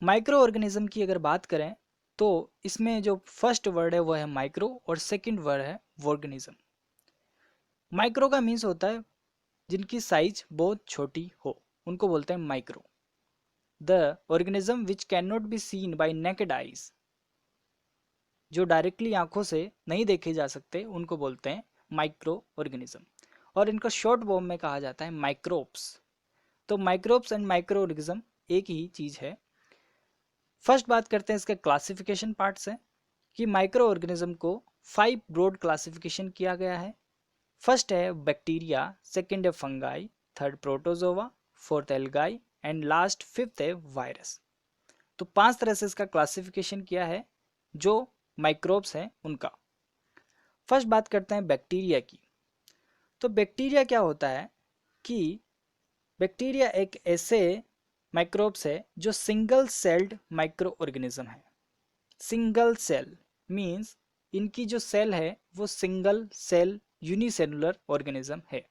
Micro organism की अगर बात करें तो इसमें जो फर्स्ट वर्ड है वो है माइक्रो और सेकंड वर्ड है ऑर्गेनिज्म। माइक्रो का मीन्स होता है जिनकी साइज बहुत छोटी हो, उनको बोलते हैं micro. The organism which can not be seen bye naked eyes, जो डायरेक्टली आंखों से नहीं देखे जा सकते उनको बोलते हैं माइक्रो ऑर्गेनिज्म, और इनको शॉर्ट फॉर्म में कहा जाता है माइक्रोब्स। तो माइक्रोब्स एंड माइक्रो ऑर्गेनिज्म एक ही चीज है। फर्स्ट बात करते हैं इसके क्लासिफिकेशन पार्ट से कि माइक्रो ऑर्गेनिज्म को 5 ब्रॉड क्लासिफिकेशन किया गया है। फर्स्ट है बैक्टीरिया, सेकंड है fungi, third protozoa, fourth algae and last fifth है वायरस। तो 5 तरह से इसका क्लासिफिकेशन किया है जो माइक्रोब्स हैं उनका। फर्स्ट बात करते हैं बैक्टीरिया की। तो बैक्टीरिया क्या होता है कि बैक्टीरिया एक ऐसे माइक्रोब्स है जो सिंगल सेल्ड माइक्रो ऑर्गेनिज्म है। सिंगल सेल मींस इनकी जो सेल है वो सिंगल सेल यूनिसेलुलर ऑर्गेनिज्म है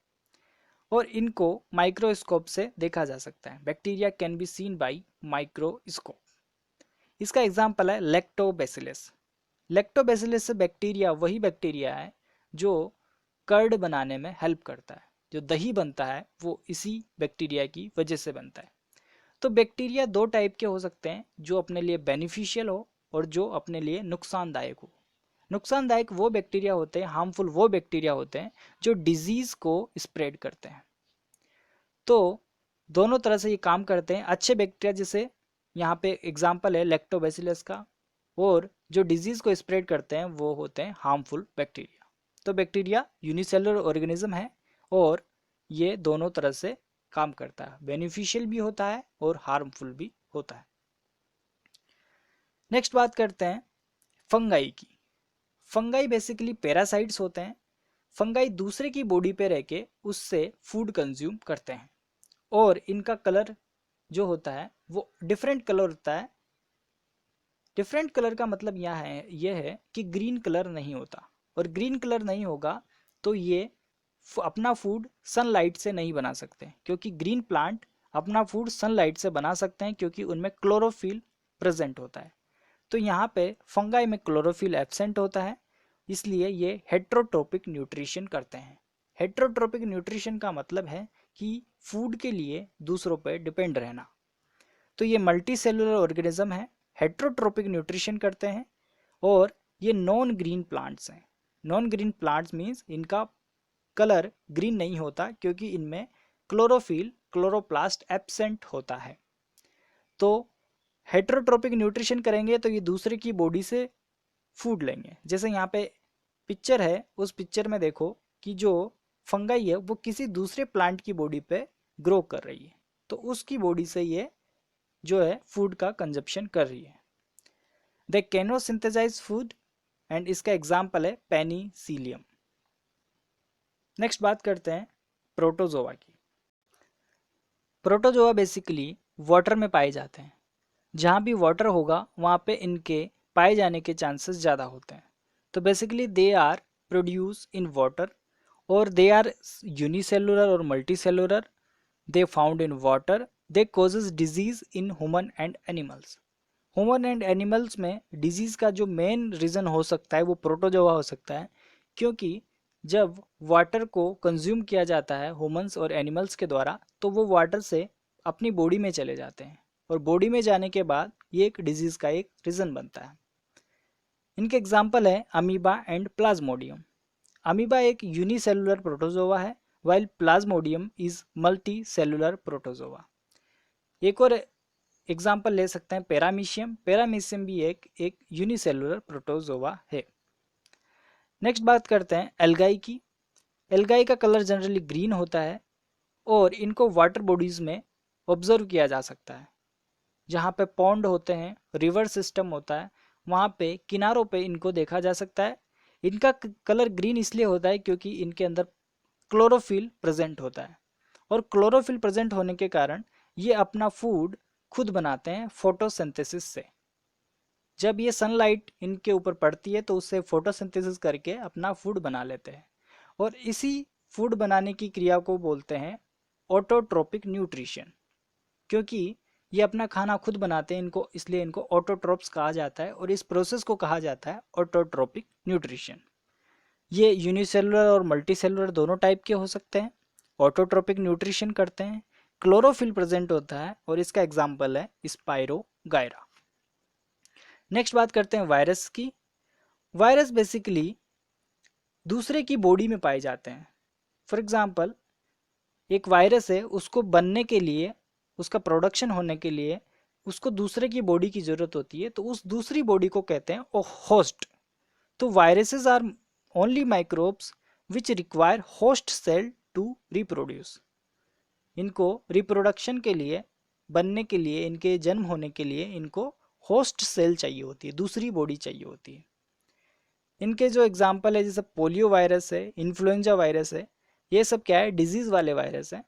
और इनको माइक्रोस्कोप से देखा जा सकता है। Bacteria can be seen by microscope. इसका एग्जांपल है लैक्टोबैसिलस। लैक्टोबैसिलस से बैक्टीरिया वही बैक्टीरिया है जो कर्ड बनाने में हेल्प करता है। जो दही बनता है वो इसी बैक्टीरिया की वजह से बनता है। तो बैक्टीरिया दो टाइप के हो सकते हैं, जो अपने लिए बेनिफिशियल हो और जो अपने लिए नुकसानदायक हो। नुकसानदायक वो बैक्टीरिया होते हैं, हार्मफुल वो बैक्टीरिया होते हैं जो डिजीज को स्प्रेड करते हैं। तो दोनों तरह से ये काम करते हैं। अच्छे बैक्टीरिया जैसे यहाँ पे एग्जाम्पल है लैक्टोबैसिलस का, और जो डिजीज को स्प्रेड करते हैं वो होते हैं हार्मफुल बैक्टीरिया। तो बैक्टीरिया यूनिसेलुलर ऑर्गेनिज्म है और ये दोनों तरह से काम करता है, बेनिफिशियल भी होता है और हार्मफुल भी होता है। नेक्स्ट बात करते हैं फंगाई की। फंगाई बेसिकली पैरासाइट्स होते हैं। फंगाई दूसरे की बॉडी पे रह के उससे फूड कंज्यूम करते हैं और इनका कलर जो होता है वो डिफरेंट कलर होता है। डिफरेंट कलर का मतलब यह है कि ग्रीन कलर नहीं होता, और ग्रीन कलर नहीं होगा तो ये अपना फूड सनलाइट से नहीं बना सकते, क्योंकि ग्रीन प्लांट अपना फूड सनलाइट से बना सकते हैं क्योंकि उनमें क्लोरोफिल प्रेजेंट होता है। तो यहाँ पे फंगाई में क्लोरोफिल एब्सेंट होता है, इसलिए ये हेट्रोट्रोपिक न्यूट्रिशन करते हैं। हेट्रोट्रोपिक न्यूट्रिशन का मतलब है कि फूड के लिए दूसरों पर डिपेंड रहना। तो ये मल्टी सेलुलर ऑर्गेनिज्म है, हेट्रोट्रोपिक न्यूट्रिशन करते हैं, और ये नॉन ग्रीन प्लांट्स हैं। नॉन ग्रीन प्लांट्स मीन्स इनका कलर ग्रीन नहीं होता क्योंकि इनमें क्लोरोफिल क्लोरोप्लास्ट एब्सेंट होता है। तो हेट्रोट्रोपिक न्यूट्रिशन करेंगे तो ये दूसरे की बॉडी से फूड लेंगे। जैसे यहाँ पे पिक्चर है, उस पिक्चर में देखो कि जो फंगाई है वो किसी दूसरे प्लांट की बॉडी पे ग्रो कर रही है, तो उसकी बॉडी से ये जो है फूड का कंजप्शन कर रही है। दे कैनो सिंथेसाइज फूड, एंड इसका एग्जाम्पल है पेनिसिलियम। नेक्स्ट बात करते हैं प्रोटोजोआ की। प्रोटोजोआ बेसिकली वाटर में पाए जाते हैं। जहाँ भी वाटर होगा वहाँ पे इनके पाए जाने के चांसेस ज़्यादा होते हैं। तो basically they are produce in water, और दे आर यूनिसेलुलर और multicellular. They found in water. They causes disease in human and animals. Human and animals में डिजीज का जो मेन रीज़न हो सकता है वो प्रोटोजोआ हो सकता है, क्योंकि जब वाटर को कंज्यूम किया जाता है ह्यूमंस और एनिमल्स के द्वारा तो वो वाटर से अपनी बॉडी में चले जाते हैं, और बॉडी में जाने के बाद ये एक डिजीज़ का एक रीज़न बनता है। इनके एग्जाम्पल है अमीबा एंड प्लाज्मोडियम। अमीबा एक यूनिसेलुलर प्रोटोजोआ है, while Plasmodium is multi cellular protozoa. एक और एग्जाम्पल ले सकते हैं पैरामीशियम। पैरामीशियम भी एक यूनिसेलुलर प्रोटोजोआ है। नेक्स्ट बात करते हैं एल्गाई की। एल्गाई का कलर जनरली ग्रीन होता है और इनको वाटर बॉडीज में ऑब्जर्व किया जा सकता है। जहाँ पे पॉन्ड होते हैं, रिवर सिस्टम होता है, वहाँ पे किनारों पे इनको देखा जा सकता है। इनका कलर ग्रीन इसलिए होता है क्योंकि इनके अंदर क्लोरोफिल प्रेजेंट होता है, और क्लोरोफिल प्रेजेंट होने के कारण ये अपना फूड खुद बनाते हैं फोटोसिंथेसिस से। जब ये सनलाइट इनके ऊपर पड़ती है तो उससे फोटोसिंथेसिस करके अपना फूड बना लेते हैं, और इसी फूड बनाने की क्रिया को बोलते हैं ऑटोट्रोपिक न्यूट्रिशन, क्योंकि ये अपना खाना खुद बनाते हैं इनको, इसलिए इनको ऑटोट्रोप्स कहा जाता है और इस प्रोसेस को कहा जाता है ऑटोट्रोपिक न्यूट्रिशन। ये यूनिसेलुलर और मल्टीसेलुलर दोनों टाइप के हो सकते हैं। ऑटोट्रोपिक न्यूट्रिशन करते हैं, क्लोरोफिल प्रेजेंट होता है और इसका एग्जाम्पल है स्पाइरोगायरा। नेक्स्ट बात करते हैं वायरस की। वायरस बेसिकली दूसरे की बॉडी में पाए जाते हैं। फॉर एग्जाम्पल एक वायरस है, उसको बनने के लिए, उसका प्रोडक्शन होने के लिए उसको दूसरे की बॉडी की ज़रूरत होती है, तो उस दूसरी बॉडी को कहते हैं होस्ट। तो viruses are only microbes which require host cell to reproduce. इनको रिप्रोडक्शन के लिए, बनने के लिए, इनके जन्म होने के लिए इनको होस्ट सेल चाहिए होती है, दूसरी बॉडी चाहिए होती है। इनके जो एग्जाम्पल है जैसे पोलियो वायरस है, इन्फ्लुएंजा वायरस है, ये सब क्या है, डिजीज़ वाले वायरस हैं